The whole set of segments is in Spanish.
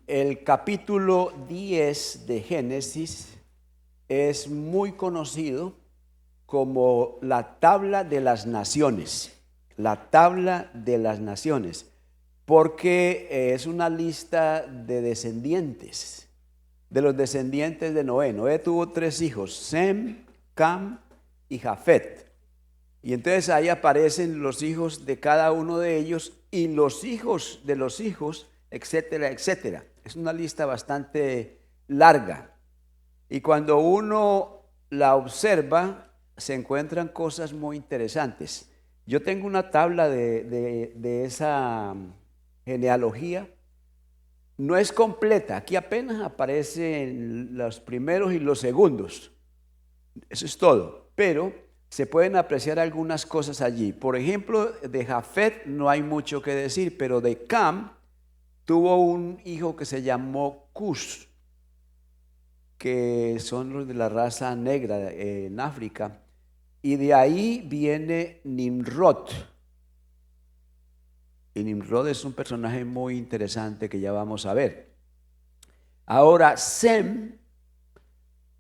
El capítulo 10 de Génesis es muy conocido como la tabla de las naciones, la tabla de las naciones, porque es una lista de descendientes, de los descendientes de Noé. Noé tuvo 3 hijos, Sem, Cam y Jafet. Y entonces ahí aparecen los hijos de cada uno de ellos y los hijos de los hijos, etcétera, etcétera. Es una lista bastante larga. Y cuando uno la observa, se encuentran cosas muy interesantes. Yo tengo una tabla de esa genealogía. No es completa. Aquí apenas aparecen los primeros y los segundos. Eso es todo. Pero se pueden apreciar algunas cosas allí. Por ejemplo, de Jafet no hay mucho que decir, pero de Cam tuvo un hijo que se llamó Cush, que son los de la raza negra en África, y de ahí viene Nimrod. Y Nimrod es un personaje muy interesante que ya vamos a ver. Ahora, Sem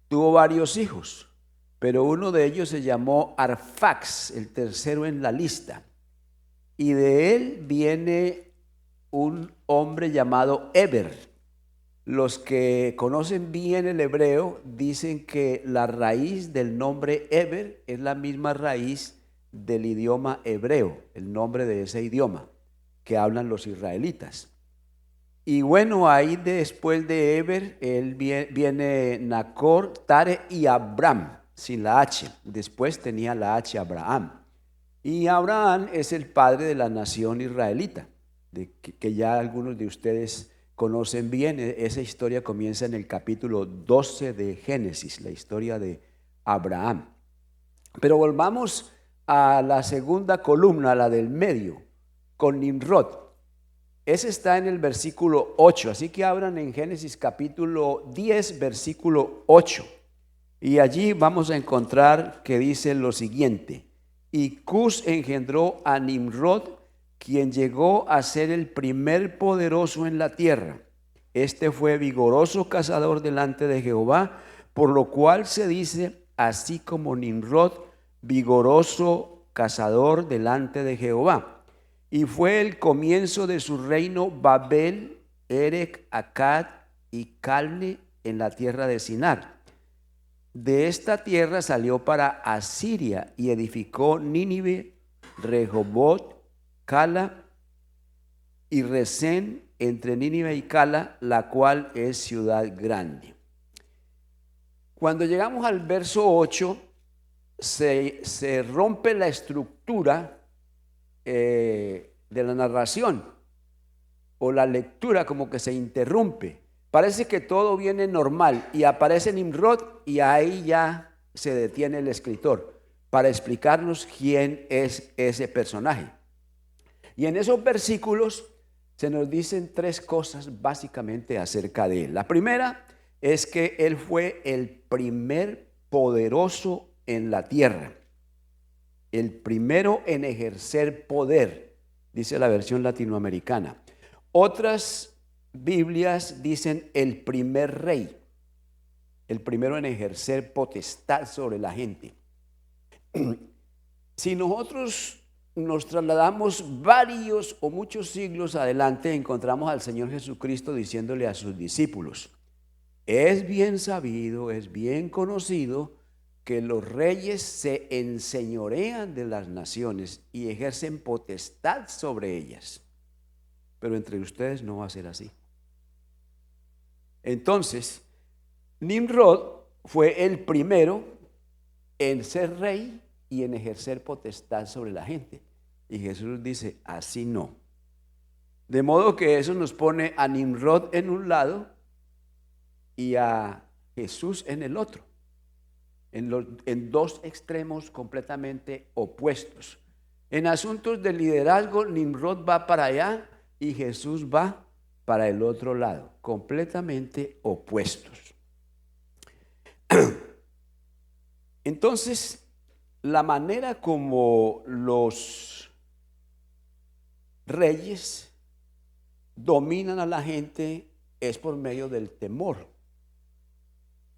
tuvo varios hijos, pero uno de ellos se llamó Arfax, el tercero en la lista. Y de él viene un hombre llamado Eber. Los que conocen bien el hebreo dicen que la raíz del nombre Eber es la misma raíz del idioma hebreo, el nombre de ese idioma que hablan los israelitas. Y bueno, ahí después de Eber, viene Nacor, Tare y Abram, sin la H. Después tenía la H Abraham. Y Abraham es el padre de la nación israelita, que ya algunos de ustedes conocen bien. Esa historia comienza en el capítulo 12 de Génesis, la historia de Abraham. Pero volvamos a la segunda columna, la del medio, con Nimrod. Ese está en el versículo 8, así que abran en Génesis capítulo 10, versículo 8. Y allí vamos a encontrar que dice lo siguiente: y Cus engendró a Nimrod, quien llegó a ser el primer poderoso en la tierra. Este fue vigoroso cazador delante de Jehová, por lo cual se dice, así como Nimrod, vigoroso cazador delante de Jehová. Y fue el comienzo de su reino Babel, Erec, Accad y Calne en la tierra de Sinar. De esta tierra salió para Asiria y edificó Nínive, Rehobot, Cala y Resén entre Nínive y Cala, la cual es ciudad grande. Cuando llegamos al verso 8, se rompe la estructura de la narración, o la lectura como que se interrumpe. Parece que todo viene normal y aparece Nimrod y ahí ya se detiene el escritor para explicarnos quién es ese personaje. Y en esos versículos se nos dicen 3 cosas básicamente acerca de él. La primera es que él fue el primer poderoso en la tierra, el primero en ejercer poder, dice la versión latinoamericana. Otras Biblias dicen el primer rey, el primero en ejercer potestad sobre la gente. Si nosotros nos trasladamos varios o muchos siglos adelante, encontramos al Señor Jesucristo diciéndole a sus discípulos: es bien sabido, es bien conocido que los reyes se enseñorean de las naciones y ejercen potestad sobre ellas, pero entre ustedes no va a ser así. Entonces, Nimrod fue el primero en ser rey y en ejercer potestad sobre la gente. Y Jesús dice, así no. De modo que eso nos pone a Nimrod en un lado y a Jesús en el otro, en 2 extremos completamente opuestos. En asuntos de liderazgo, Nimrod va para allá y Jesús va para el otro lado, completamente opuestos. Entonces, la manera como los reyes dominan a la gente es por medio del temor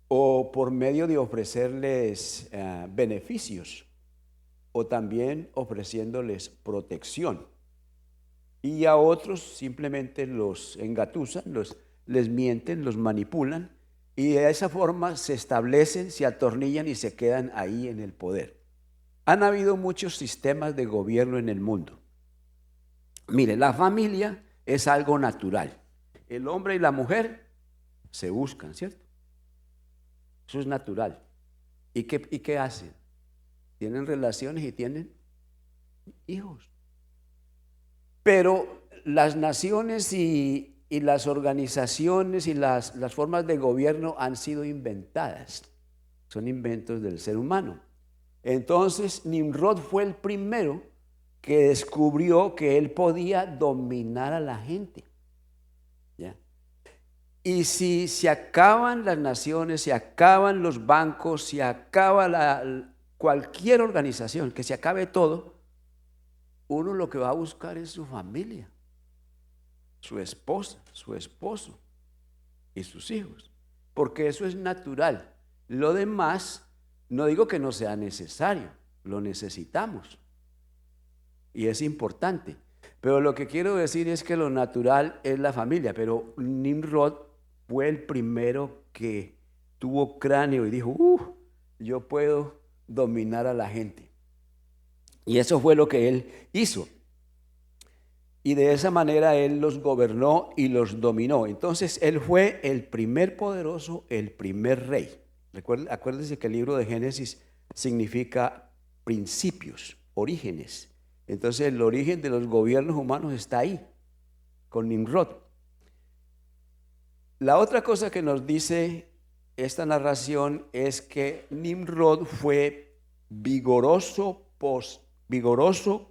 o por medio de ofrecerles beneficios o también ofreciéndoles protección. Y a otros simplemente los engatusan, les mienten, los manipulan y de esa forma se establecen, se atornillan y se quedan ahí en el poder. Han habido muchos sistemas de gobierno en el mundo. Mire, la familia es algo natural. El hombre y la mujer se buscan, ¿cierto? Eso es natural. ¿Y qué hacen? Tienen relaciones y tienen hijos. Pero las naciones y las organizaciones y las formas de gobierno han sido inventadas. Son inventos del ser humano. Entonces, Nimrod fue el primero que descubrió que él podía dominar a la gente. ¿Ya? Y si se acaban las naciones, se acaban los bancos, se acaba cualquier organización, que se acabe todo, uno lo que va a buscar es su familia, su esposa, su esposo y sus hijos, porque eso es natural. Lo demás, no digo que no sea necesario, lo necesitamos y es importante, pero lo que quiero decir es que lo natural es la familia. Pero Nimrod fue el primero que tuvo cráneo y dijo, yo puedo dominar a la gente. Y eso fue lo que él hizo. Y de esa manera él los gobernó y los dominó. Entonces él fue el primer poderoso, el primer rey. Acuérdense que el libro de Génesis significa principios, orígenes. Entonces el origen de los gobiernos humanos está ahí, con Nimrod. La otra cosa que nos dice esta narración es que Nimrod fue vigoroso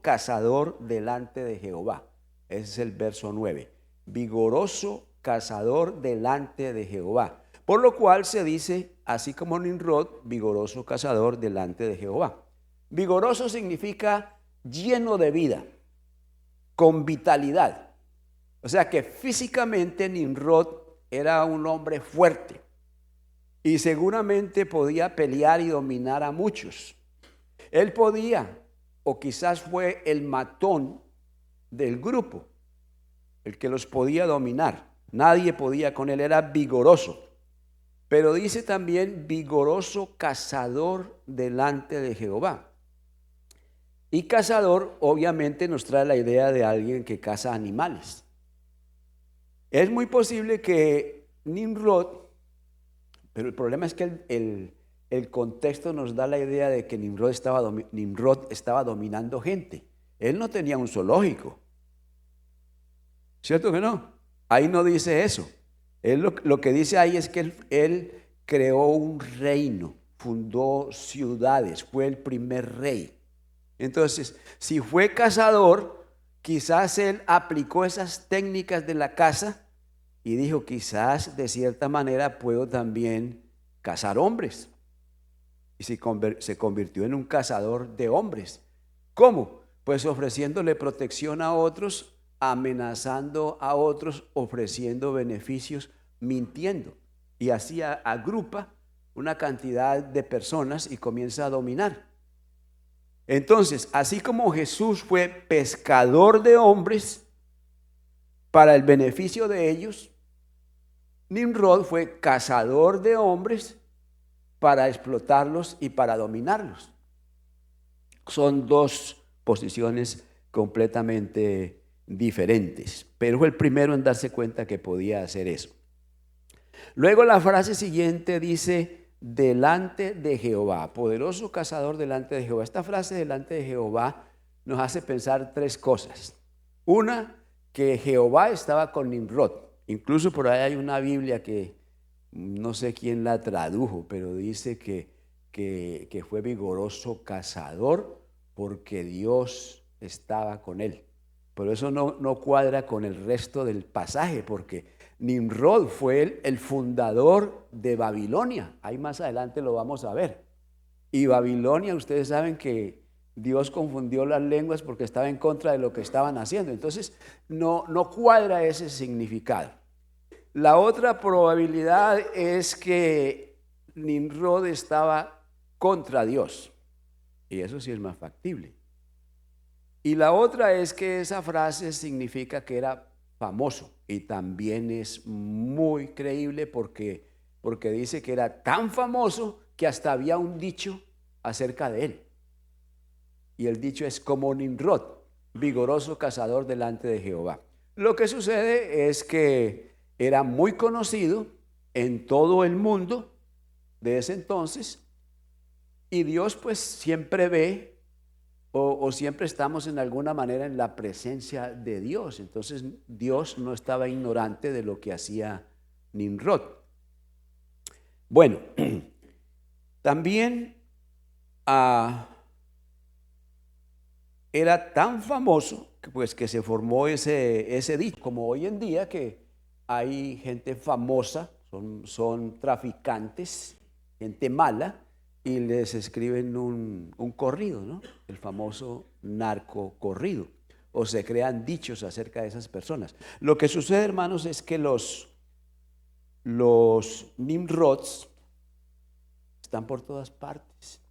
cazador delante de Jehová. Ese es el verso 9. Vigoroso cazador delante de Jehová. Por lo cual se dice, así como Nimrod, vigoroso cazador delante de Jehová. Vigoroso significa lleno de vida, con vitalidad. O sea que físicamente Nimrod era un hombre fuerte y seguramente podía pelear y dominar a muchos. Él podía, o quizás fue el matón del grupo, el que los podía dominar. Nadie podía con él, era vigoroso. Pero dice también vigoroso cazador delante de Jehová. Y cazador obviamente nos trae la idea de alguien que caza animales. Es muy posible que Nimrod, pero el problema es que el contexto nos da la idea de que Nimrod estaba dominando gente. Él no tenía un zoológico. ¿Cierto que no? Ahí no dice eso. Él lo que dice ahí es que él creó un reino, fundó ciudades, fue el primer rey. Entonces, si fue cazador, quizás él aplicó esas técnicas de la caza y dijo, quizás de cierta manera puedo también cazar hombres. Y se convirtió en un cazador de hombres. ¿Cómo? Pues ofreciéndole protección a otros, amenazando a otros, ofreciendo beneficios, mintiendo. Y así agrupa una cantidad de personas y comienza a dominar. Entonces, así como Jesús fue pescador de hombres para el beneficio de ellos, Nimrod fue cazador de hombres para explotarlos y para dominarlos. Son dos posiciones completamente diferentes, pero fue el primero en darse cuenta que podía hacer eso. Luego la frase siguiente dice, delante de Jehová, poderoso cazador delante de Jehová. Esta frase delante de Jehová nos hace pensar tres cosas. Una, que Jehová estaba con Nimrod. Incluso por ahí hay una Biblia que no sé quién la tradujo, pero dice que fue vigoroso cazador porque Dios estaba con él. Pero eso no cuadra con el resto del pasaje, porque Nimrod fue el fundador de Babilonia. Ahí más adelante lo vamos a ver. Y Babilonia, ustedes saben que Dios confundió las lenguas porque estaba en contra de lo que estaban haciendo. Entonces, no cuadra ese significado. La otra probabilidad es que Nimrod estaba contra Dios, y eso sí es más factible. Y la otra es que esa frase significa que era famoso, y también es muy creíble porque dice que era tan famoso que hasta había un dicho acerca de él. Y el dicho es como Nimrod, vigoroso cazador delante de Jehová. Lo que sucede es que era muy conocido en todo el mundo de ese entonces, y Dios pues siempre ve o siempre estamos en alguna manera en la presencia de Dios. Entonces Dios no estaba ignorante de lo que hacía Nimrod. Bueno, también era tan famoso que, pues, que se formó ese dicho, como hoy en día que hay gente famosa, son traficantes, gente mala, y les escriben un corrido, ¿no? El famoso narco corrido, o se crean dichos acerca de esas personas. Lo que sucede, hermanos, es que los Nimrods están por todas partes.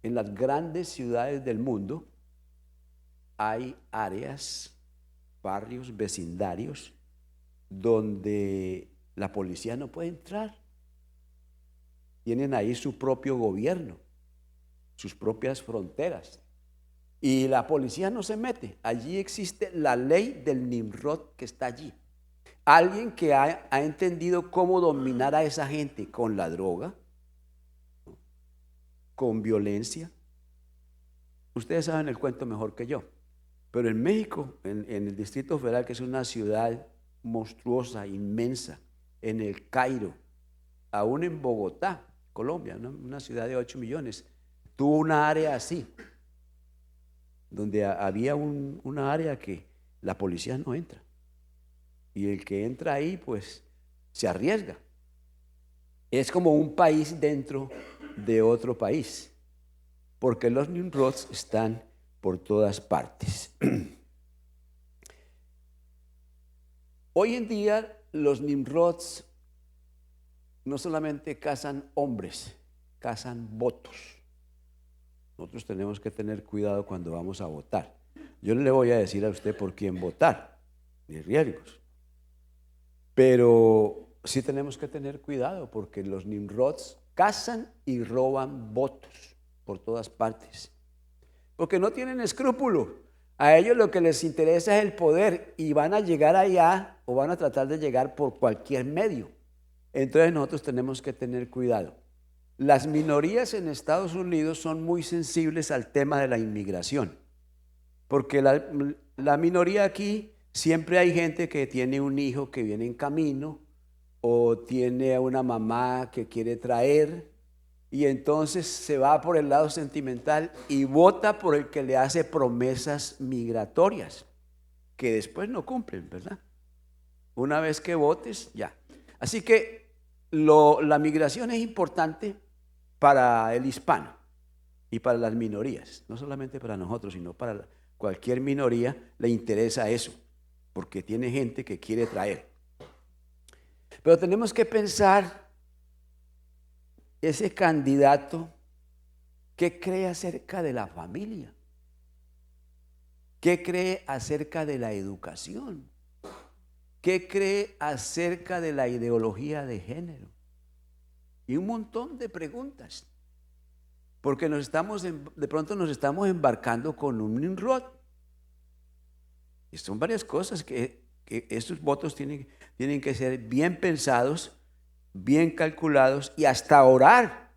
En las grandes ciudades del mundo hay áreas, barrios, vecindarios, donde la policía no puede entrar. Tienen ahí su propio gobierno, sus propias fronteras. Y la policía no se mete. Allí existe la ley del Nimrod que está allí. Alguien que ha entendido cómo dominar a esa gente con la droga, con violencia. Ustedes saben el cuento mejor que yo. Pero en México, en el Distrito Federal, que es una ciudad monstruosa, inmensa, en el Cairo, aún en Bogotá, Colombia, una ciudad de 8 millones, tuvo una área así, donde había una área que la policía no entra. Y el que entra ahí, pues, se arriesga. Es como un país dentro de otro país, porque los Nimrods están por todas partes. Hoy en día los Nimrods no solamente cazan hombres, cazan votos. Nosotros tenemos que tener cuidado cuando vamos a votar. Yo no le voy a decir a usted por quién votar, ni riesgos. Pero sí tenemos que tener cuidado porque los Nimrods cazan y roban votos por todas partes. Porque no tienen escrúpulo. A ellos lo que les interesa es el poder y van a llegar allá o van a tratar de llegar por cualquier medio. Entonces nosotros tenemos que tener cuidado. Las minorías en Estados Unidos son muy sensibles al tema de la inmigración, porque la minoría aquí siempre hay gente que tiene un hijo que viene en camino o tiene a una mamá que quiere traer y entonces se va por el lado sentimental y vota por el que le hace promesas migratorias que después no cumplen, ¿verdad? Una vez que votes, ya. Así que la migración es importante para el hispano y para las minorías, no solamente para nosotros, sino para cualquier minoría le interesa eso, porque tiene gente que quiere traer. Pero tenemos que pensar ese candidato, ¿qué cree acerca de la familia? ¿Qué cree acerca de la educación? ¿Qué cree acerca de la ideología de género? Y un montón de preguntas. Porque de pronto nos estamos embarcando con un Nimrod. Y son varias cosas que estos votos tienen que ser bien pensados, bien calculados y hasta orar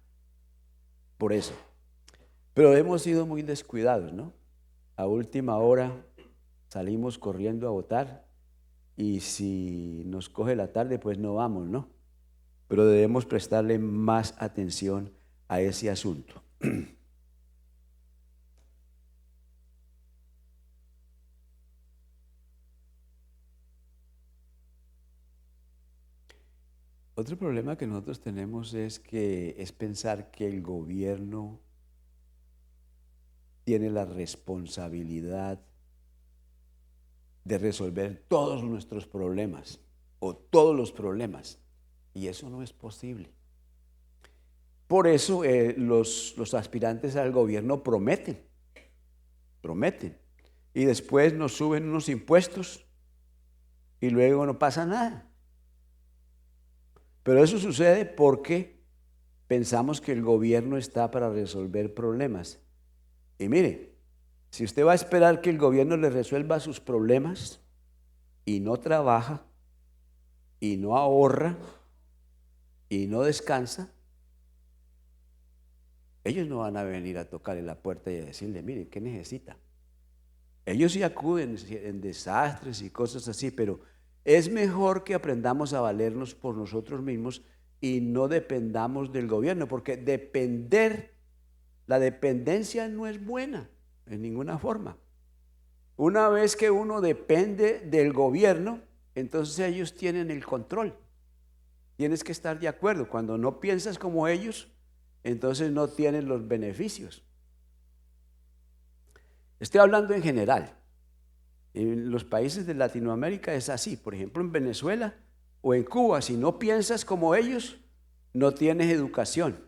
por eso. Pero hemos sido muy descuidados, ¿no? A última hora salimos corriendo a votar y si nos coge la tarde, pues no vamos, ¿no? Pero debemos prestarle más atención a ese asunto. Otro problema que nosotros tenemos es pensar que el gobierno tiene la responsabilidad de resolver todos nuestros problemas. o todos los problemas. Y eso no es posible. Por eso los aspirantes al gobierno prometen. Y después nos suben unos impuestos y luego no pasa nada. Pero eso sucede porque pensamos que el gobierno está para resolver problemas. Y mire, si usted va a esperar que el gobierno le resuelva sus problemas y no trabaja, y no ahorra, y no descansa, ellos no van a venir a tocarle la puerta y a decirle, mire, ¿qué necesita? Ellos sí acuden en desastres y cosas así, pero es mejor que aprendamos a valernos por nosotros mismos y no dependamos del gobierno, porque la dependencia no es buena en ninguna forma. Una vez que uno depende del gobierno, entonces ellos tienen el control. Tienes que estar de acuerdo. Cuando no piensas como ellos, entonces no tienes los beneficios. Estoy hablando en general. En los países de Latinoamérica es así. Por ejemplo, en Venezuela o en Cuba, si no piensas como ellos, no tienes educación,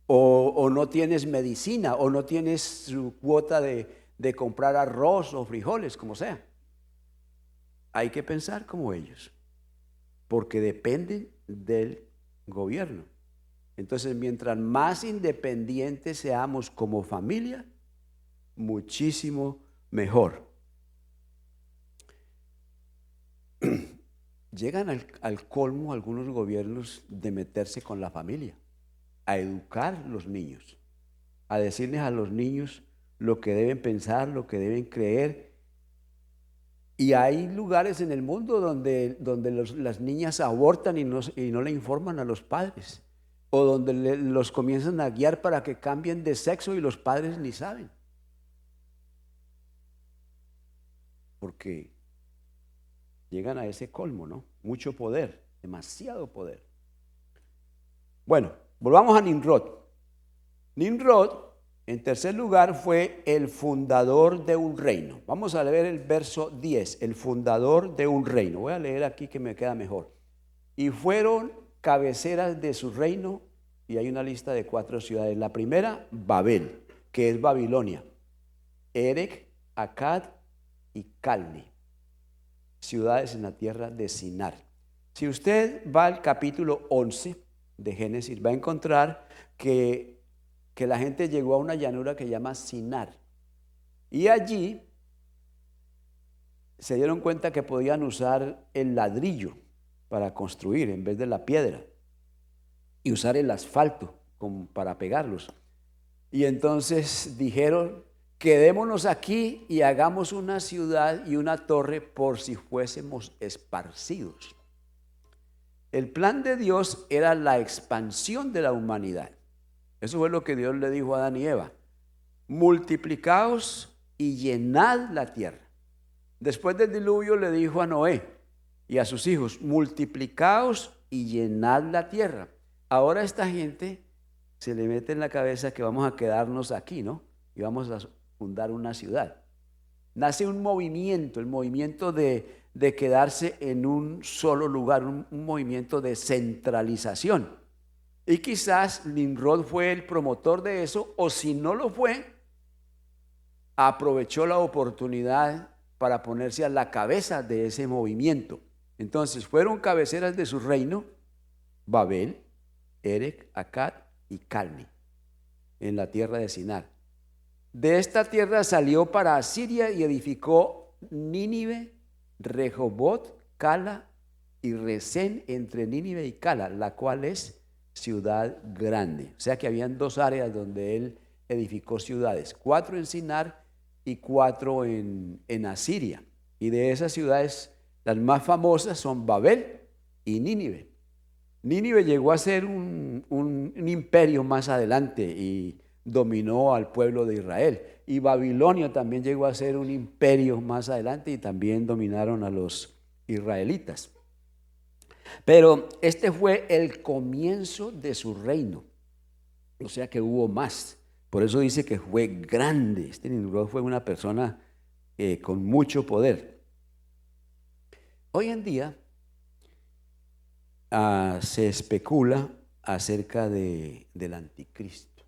o no tienes medicina, o no tienes su cuota de comprar arroz o frijoles, como sea. Hay que pensar como ellos, porque dependen del gobierno. Entonces, mientras más independientes seamos como familia, muchísimo mejor. Llegan al colmo algunos gobiernos de meterse con la familia, a educar a los niños, a decirles a los niños lo que deben pensar, lo que deben creer. Y hay lugares en el mundo donde las niñas abortan y no le informan a los padres, o donde los comienzan a guiar para que cambien de sexo y los padres ni saben. Porque llegan a ese colmo, ¿no? Mucho poder, demasiado poder. Bueno, volvamos a Nimrod. Nimrod, en tercer lugar, fue el fundador de un reino. Vamos a leer el verso 10, el fundador de un reino. Voy a leer aquí que me queda mejor. Y fueron cabeceras de su reino, y hay una lista de 4 ciudades. La primera, Babel, que es Babilonia. Erech, Akkad y Calne, ciudades en la tierra de Sinar. Si usted va al capítulo 11 de Génesis, va a encontrar que la gente llegó a una llanura que se llama Sinar. Y allí se dieron cuenta que podían usar el ladrillo para construir en vez de la piedra, y usar el asfalto para pegarlos. Y entonces dijeron, quedémonos aquí y hagamos una ciudad y una torre por si fuésemos esparcidos. El plan de Dios era la expansión de la humanidad. Eso fue lo que Dios le dijo a Adán y Eva. Multiplicaos y llenad la tierra. Después del diluvio le dijo a Noé y a sus hijos, multiplicaos y llenad la tierra. Ahora esta gente se le mete en la cabeza que vamos a quedarnos aquí, ¿no? Y vamos a fundar una ciudad. Nace un movimiento, el movimiento de quedarse en un solo lugar, un movimiento de centralización. Y quizás Nimrod fue el promotor de eso, o si no lo fue, aprovechó la oportunidad para ponerse a la cabeza de ese movimiento. Entonces fueron cabeceras de su reino, Babel, Erech, Akkad y Calne, en la tierra de Sinar. De esta tierra salió para Asiria y edificó Nínive, Rehobot, Cala y Resén entre Nínive y Cala, la cual es ciudad grande. O sea que habían 2 áreas donde él edificó ciudades, 4 en Sinar y 4 en Asiria. Y de esas ciudades, las más famosas son Babel y Nínive. Nínive llegó a ser un imperio más adelante y dominó al pueblo de Israel. Y Babilonia también llegó a ser un imperio más adelante y también dominaron a los israelitas. Pero este fue el comienzo de su reino. O sea que hubo más. Por eso dice que fue grande. Este Nimrod fue una persona con mucho poder. Hoy en día se especula acerca del anticristo.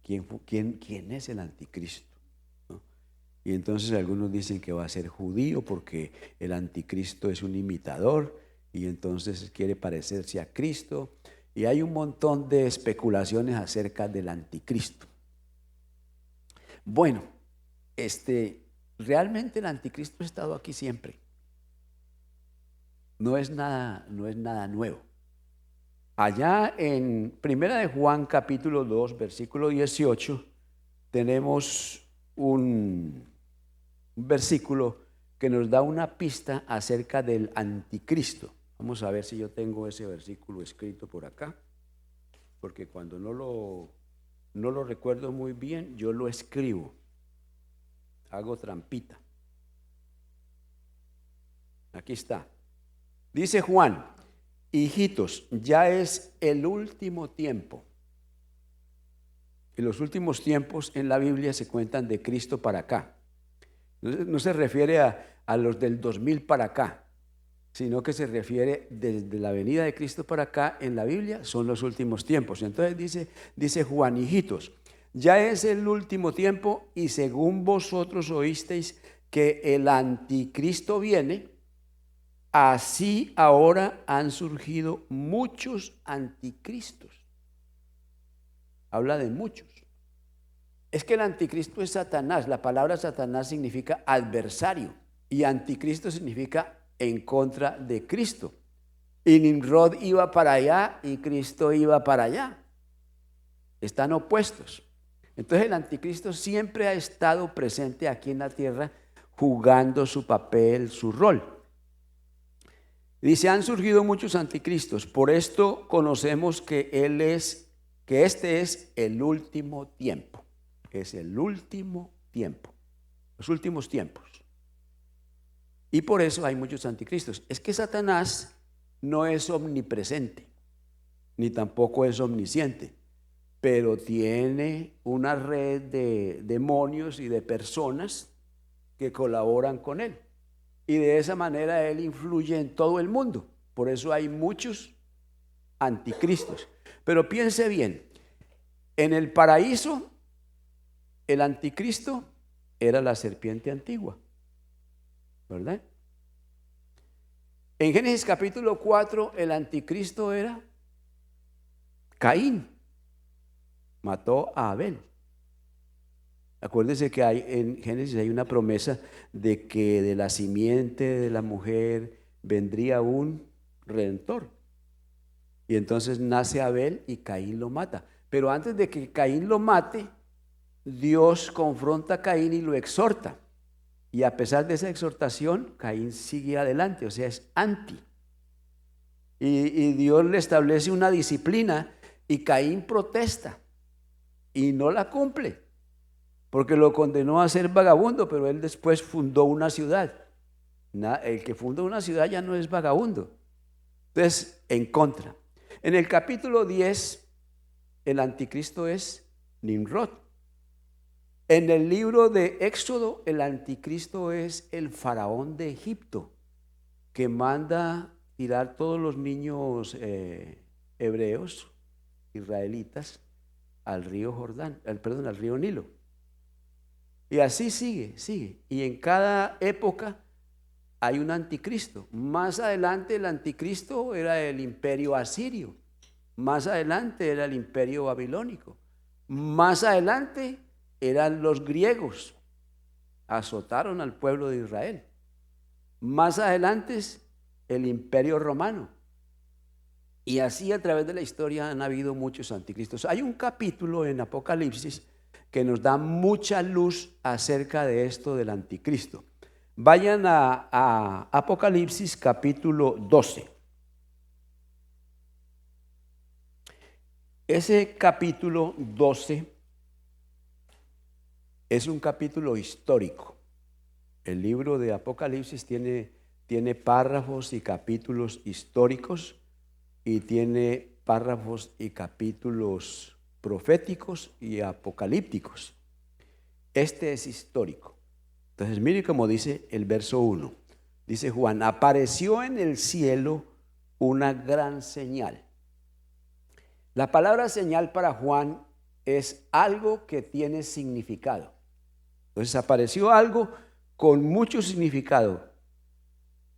¿Quién es el anticristo? ¿No? Y entonces algunos dicen que va a ser judío porque el anticristo es un imitador y entonces quiere parecerse a Cristo. Y hay un montón de especulaciones acerca del anticristo. Bueno, realmente el anticristo ha estado aquí siempre. No es nada nuevo. Allá en Primera de Juan capítulo 2, versículo 18, tenemos un versículo que nos da una pista acerca del anticristo. Vamos a ver si yo tengo ese versículo escrito por acá, porque cuando no lo recuerdo muy bien, yo lo escribo, hago trampita. Aquí está. Dice Juan: hijitos, ya es el último tiempo. En los últimos tiempos en la Biblia se cuentan de Cristo para acá. No se refiere a los del 2000 para acá, sino que se refiere desde la venida de Cristo para acá. En la Biblia son los últimos tiempos. Entonces dice Juan: hijitos, ya es el último tiempo y según vosotros oísteis que el anticristo viene, así ahora han surgido muchos anticristos. Habla de muchos. Es que el anticristo es Satanás. La palabra Satanás significa adversario y anticristo significa en contra de Cristo. Y Nimrod iba para allá y Cristo iba para allá. Están opuestos. Entonces el anticristo siempre ha estado presente aquí en la tierra, jugando su papel, su rol. Dice: han surgido muchos anticristos, por esto conocemos que este es el último tiempo. Es el último tiempo, los últimos tiempos. Y por eso hay muchos anticristos. Es que Satanás no es omnipresente, ni tampoco es omnisciente, pero tiene una red de demonios y de personas que colaboran con él. Y de esa manera él influye en todo el mundo. Por eso hay muchos anticristos. Pero piense bien, en el paraíso el anticristo era la serpiente antigua, ¿verdad? En Génesis capítulo 4 el anticristo era Caín. Mató a Abel. Acuérdense que en Génesis hay una promesa de que de la simiente de la mujer vendría un redentor. Y entonces nace Abel y Caín lo mata. Pero antes de que Caín lo mate, Dios confronta a Caín y lo exhorta. Y a pesar de esa exhortación, Caín sigue adelante, o sea, es anti. Y Dios le establece una disciplina y Caín protesta y no la cumple, porque lo condenó a ser vagabundo, pero él después fundó una ciudad. El que funda una ciudad ya no es vagabundo. Entonces, en contra. En el capítulo 10, el anticristo es Nimrod. En el libro de Éxodo, el anticristo es el faraón de Egipto, que manda tirar todos los niños hebreos, israelitas, al río Jordán, al río Nilo. Y así sigue. Y en cada época hay un anticristo. Más adelante el anticristo era el imperio asirio. Más adelante era el imperio babilónico. Más adelante eran los griegos. Azotaron al pueblo de Israel. Más adelante el imperio romano. Y así a través de la historia han habido muchos anticristos. Hay un capítulo en Apocalipsis que nos da mucha luz acerca de esto del anticristo. Vayan a Apocalipsis capítulo 12. Ese capítulo 12 es un capítulo histórico. El libro de Apocalipsis tiene párrafos y capítulos históricos y tiene párrafos y capítulos proféticos y apocalípticos. Este es histórico. Entonces, mire cómo dice el verso 1. Dice Juan, apareció en el cielo una gran señal. La palabra señal para Juan es algo que tiene significado. Entonces apareció algo con mucho significado.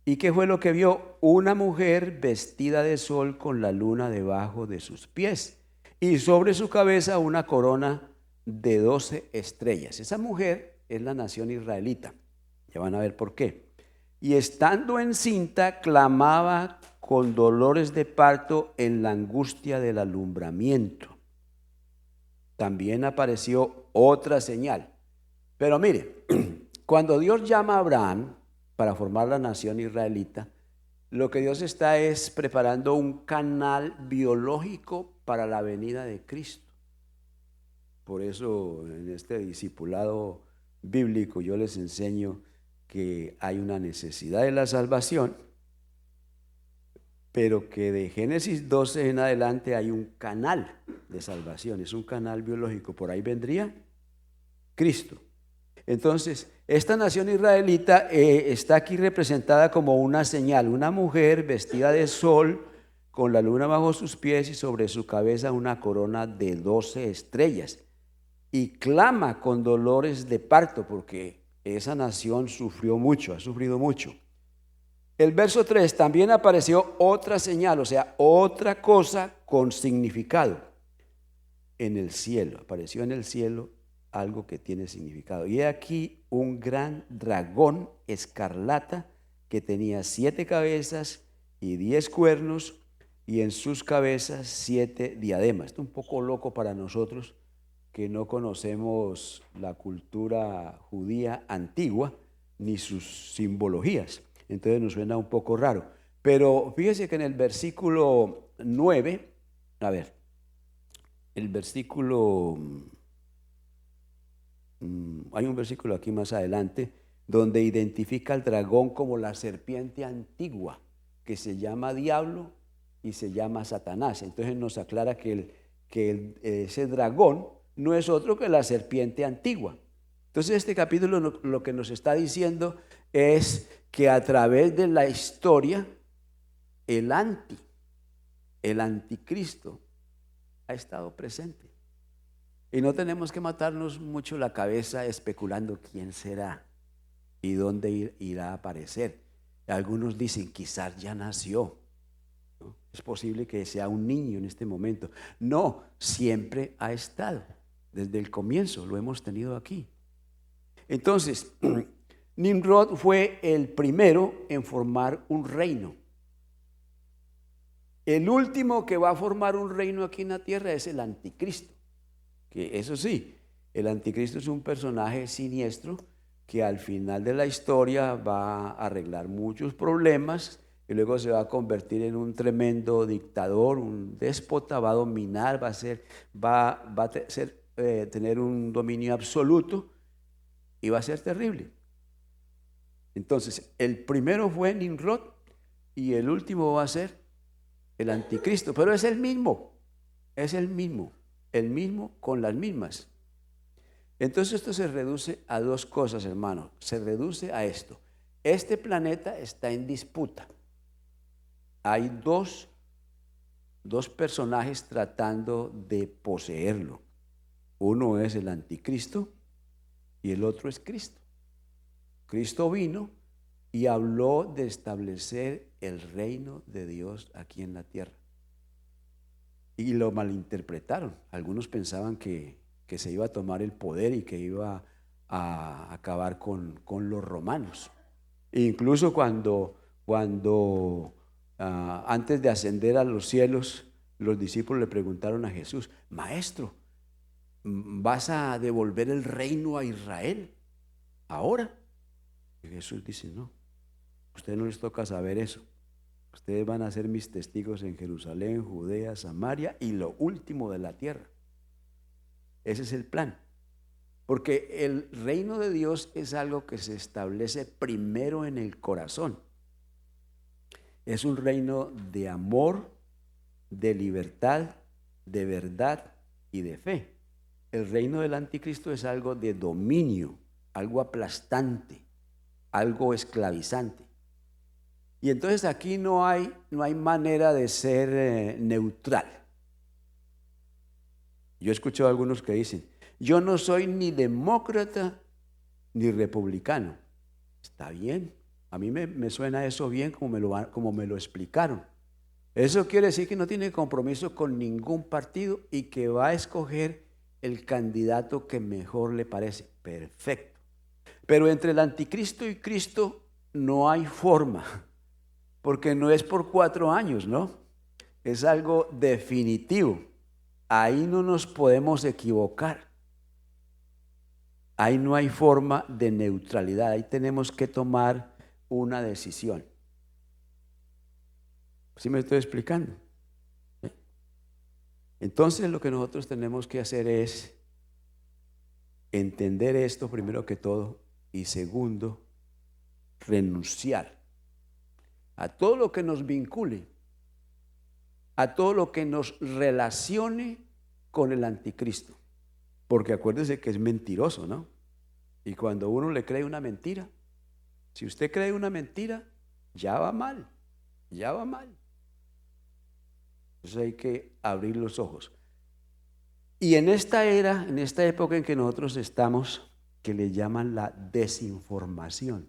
¿Y qué fue lo que vio? Una mujer vestida de sol con la luna debajo de sus pies y sobre su cabeza una corona de 12 estrellas. Esa mujer es la nación israelita. Ya van a ver por qué. Y estando encinta, clamaba con dolores de parto en la angustia del alumbramiento. También apareció otra señal. Pero mire, cuando Dios llama a Abraham para formar la nación israelita, lo que Dios está es preparando un canal biológico para la venida de Cristo. Por eso en este discipulado bíblico yo les enseño que hay una necesidad de la salvación, pero que de Génesis 12 en adelante hay un canal de salvación, es un canal biológico, por ahí vendría Cristo. Entonces, esta nación israelita está aquí representada como una señal, una mujer vestida de sol, con la luna bajo sus pies y sobre su cabeza una corona de 12 estrellas. Y clama con dolores de parto, porque esa nación sufrió mucho, ha sufrido mucho. El verso 3, también apareció otra señal, o sea, otra cosa con significado en el cielo. Apareció en el cielo algo que tiene significado. Y he aquí un gran dragón escarlata que tenía 7 cabezas y 10 cuernos, y en sus cabezas 7 diademas. Esto es un poco loco para nosotros que no conocemos la cultura judía antigua ni sus simbologías. Entonces nos suena un poco raro. Pero fíjese que en el versículo 9, a ver, el versículo, hay un versículo aquí más adelante donde identifica al dragón como la serpiente antigua, que se llama diablo y se llama Satanás. Entonces nos aclara que ese dragón no es otro que la serpiente antigua. Entonces este capítulo lo que nos está diciendo es que a través de la historia el anticristo ha estado presente. Y no tenemos que matarnos mucho la cabeza especulando quién será y dónde irá a aparecer. Algunos dicen quizás ya nació. ¿No? Es posible que sea un niño en este momento. No, siempre ha estado. Desde el comienzo lo hemos tenido aquí. Entonces, Nimrod fue el primero en formar un reino. El último que va a formar un reino aquí en la tierra es el anticristo. Que eso sí, el anticristo es un personaje siniestro que al final de la historia va a arreglar muchos problemas y luego se va a convertir en un tremendo dictador, un déspota, va a dominar, va a tener un dominio absoluto y va a ser terrible. Entonces, el primero fue Nimrod y el último va a ser el anticristo, pero es el mismo con las mismas. Entonces esto se reduce a dos cosas, hermano. Se reduce a esto. Este planeta está en disputa. Hay dos personajes tratando de poseerlo. Uno es el anticristo y el otro es Cristo. Cristo vino y habló de establecer el reino de Dios aquí en la tierra. Y lo malinterpretaron. Algunos pensaban que se iba a tomar el poder y que iba a acabar con los romanos. E incluso cuando antes de ascender a los cielos, los discípulos le preguntaron a Jesús: Maestro, ¿vas a devolver el reino a Israel ahora? Y Jesús dice: no, a ustedes no les toca saber eso. Ustedes van a ser mis testigos en Jerusalén, Judea, Samaria y lo último de la tierra. Ese es el plan. Porque el reino de Dios es algo que se establece primero en el corazón. Es un reino de amor, de libertad, de verdad y de fe. El reino del anticristo es algo de dominio, algo aplastante, algo esclavizante. Y entonces aquí no hay manera de ser neutral. Yo he escuchado a algunos que dicen, yo no soy ni demócrata ni republicano. Está bien, a mí me suena eso bien como me lo explicaron. Eso quiere decir que no tiene compromiso con ningún partido y que va a escoger el candidato que mejor le parece. Perfecto. Pero entre el anticristo y Cristo no hay forma, porque no es por 4 años, ¿no? Es algo definitivo. Ahí no nos podemos equivocar. Ahí no hay forma de neutralidad. Ahí tenemos que tomar una decisión. ¿Sí me estoy explicando? Entonces lo que nosotros tenemos que hacer es entender esto primero que todo y segundo, renunciar a todo lo que nos vincule, a todo lo que nos relacione con el anticristo. Porque acuérdese que es mentiroso, ¿no? Y cuando uno le cree una mentira, si usted cree una mentira, ya va mal, ya va mal. Entonces hay que abrir los ojos. Y en esta era, en esta época en que nosotros estamos, que le llaman la desinformación,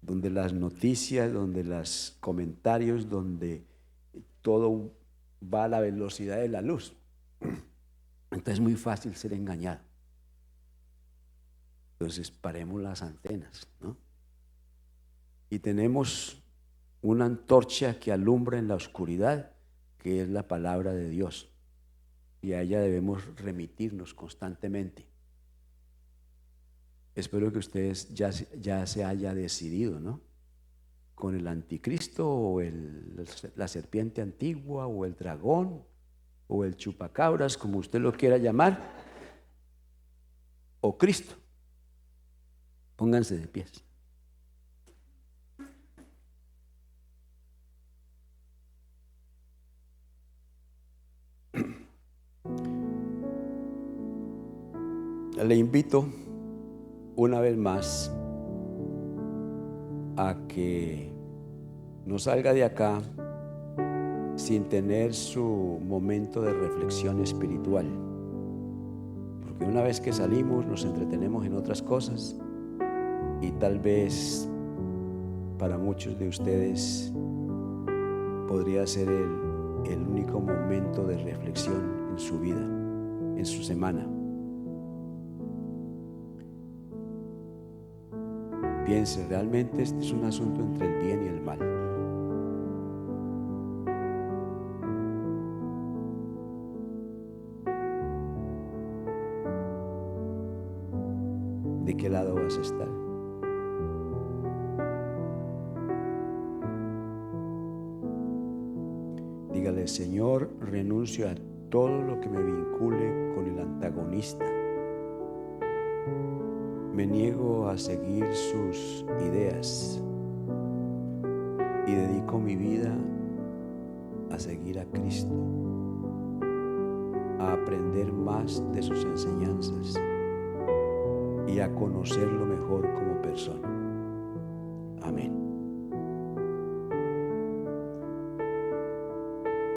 donde las noticias, donde los comentarios, donde todo va a la velocidad de la luz. Entonces es muy fácil ser engañado. Entonces paremos las antenas, ¿no? Y tenemos una antorcha que alumbra en la oscuridad, que es la palabra de Dios. Y a ella debemos remitirnos constantemente. Espero que ustedes ya se haya decidido, ¿no? Con el anticristo o la serpiente antigua o el dragón o el chupacabras, como usted lo quiera llamar, o Cristo. Pónganse de pies. Le invito una vez más a que no salga de acá sin tener su momento de reflexión espiritual, porque una vez que salimos nos entretenemos en otras cosas y tal vez para muchos de ustedes podría ser el único momento de reflexión en su vida, en su semana. Piense, realmente este es un asunto entre el bien y el mal. ¿De qué lado vas a estar? Dígale, Señor, renuncio a todo lo que me vincule con el antagonista. Me niego a seguir sus ideas y dedico mi vida a seguir a Cristo, a aprender más de sus enseñanzas y a conocerlo mejor como persona. Amén.